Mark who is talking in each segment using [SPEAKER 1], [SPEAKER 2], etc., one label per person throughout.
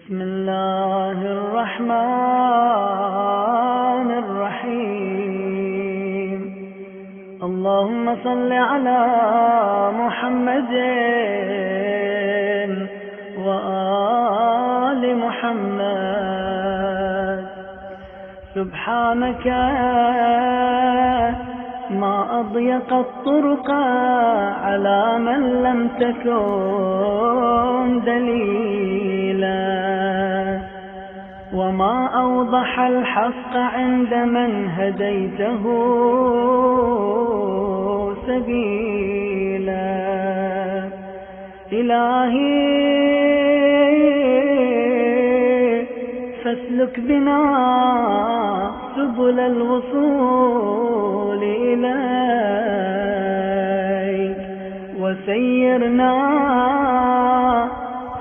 [SPEAKER 1] بسم الله الرحمن الرحيم. اللهم صل على محمد وآل محمد. سبحانك ما أضيق الطرق على من لم تكن دليلا، وما أوضح الحق عند من هديته سبيلا. إلهي فاسلك بنا سبل الوصول إليك، وسيرنا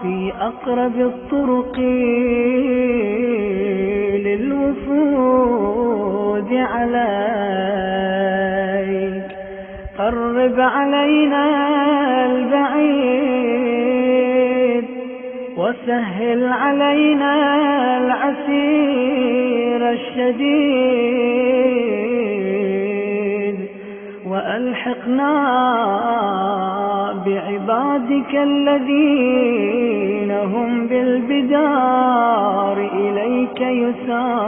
[SPEAKER 1] في أقرب الطرق للوفود عليك. قرب علينا البعيد وسهل علينا العسير الشديد، وألحقنا بعبادك الذين هم بالبدار إليك يسارعون،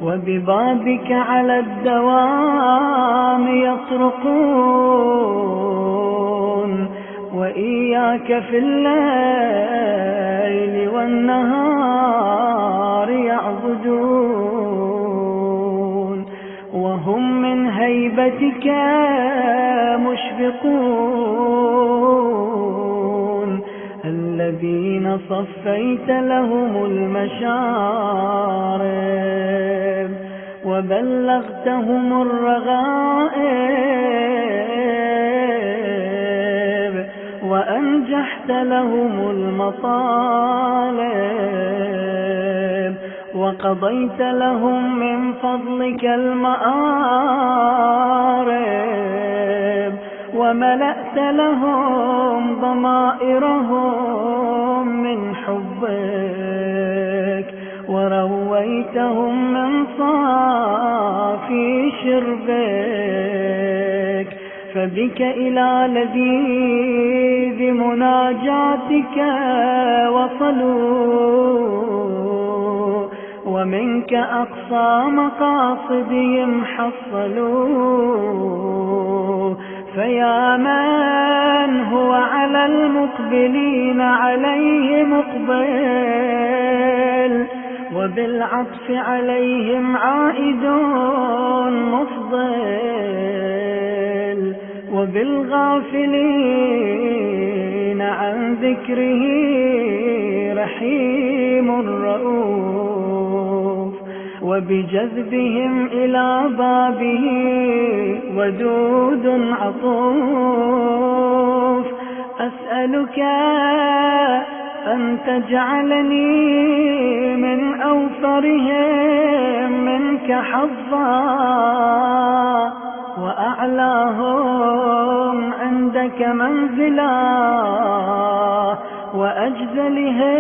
[SPEAKER 1] وببابك على الدوام يطرقون، وإياك في الليل والنهار يعبدون، وهم من هيبتك مشفقون، الذين صفيت لهم المشارب وبلغتهم الرغائب وأنجحت لهم المطالب، وقضيت لهم من فضلك المآرب، وملأت لهم ضمائرهم من حبك، ورويتهم من صافي شربك. فبك إلى لذيذ مناجاتك وصلوا، ومنك أقصى مقاصدهم حصلوا. فيا من هو على المقبلين عليه مقبل، وبالعطف عليهم عائد مفضل، وبالغافلين عن ذكره رحيم رؤوف، وبجذبهم إلى بابه ودود عطوف. أسألك أن تجعلني من أوفرهم منك حظا، وأعلاهم عندك منزلا، وأجزلهم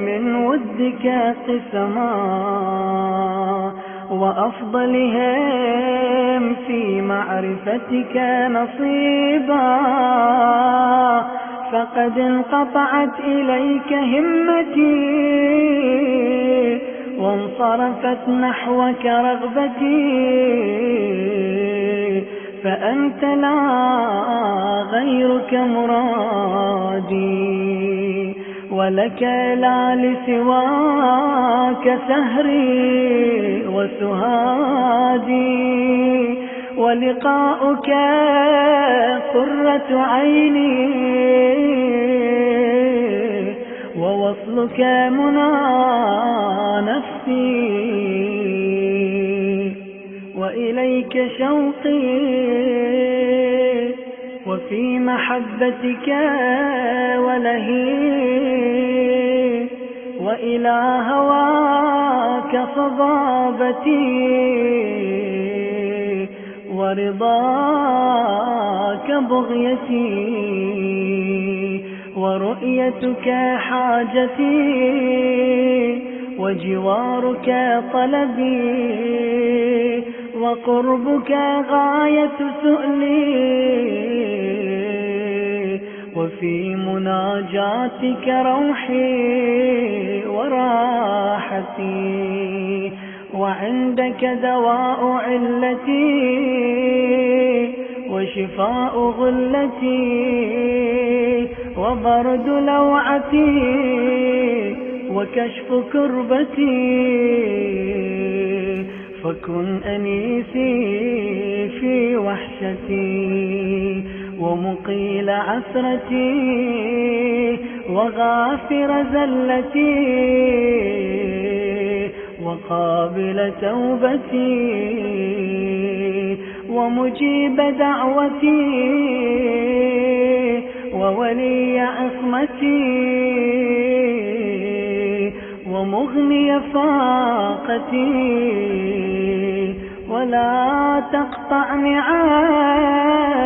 [SPEAKER 1] من ودك قسما، وأفضلهم في معرفتك نصيبا. فقد انقطعت إليك همتي وانصرفت نحوك رغبتي، فأنت لا غيرك مرادي، ولك لا لسواك سهري وسهادي، ولقاؤك قرة عيني، ووصلك منى نفسي، وإليك شوقي، وفي محبتك ولهي، وإلى هواك صبابتي، ورضاك بغيتي، ورؤيتك حاجتي وجوارك طلبي وقربك غاية سؤلي وفي مناجاتك روحي وراحتي وعندك دواء علتي وشفاء غلتي وبرد لوعتي وكشف كربتي فكن أنيسي في وحشتي ومقيل عثرتي وغافر زلتي وقابل توبتي ومجيب دعوتي وولي عصمتي ومغني فاقتي ولا تقطعني عنك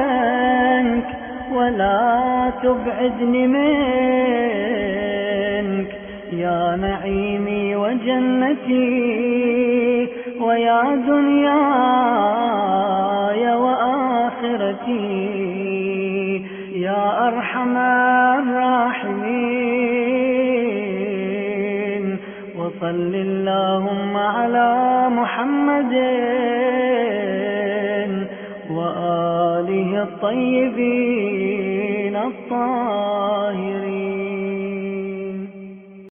[SPEAKER 1] ولا تبعدني منك يا نعيمي وجنتي ويا دنياي وآخرتي يا أرحم الراحمين وصل اللهم على محمد وآله الطيبين الطاهرين.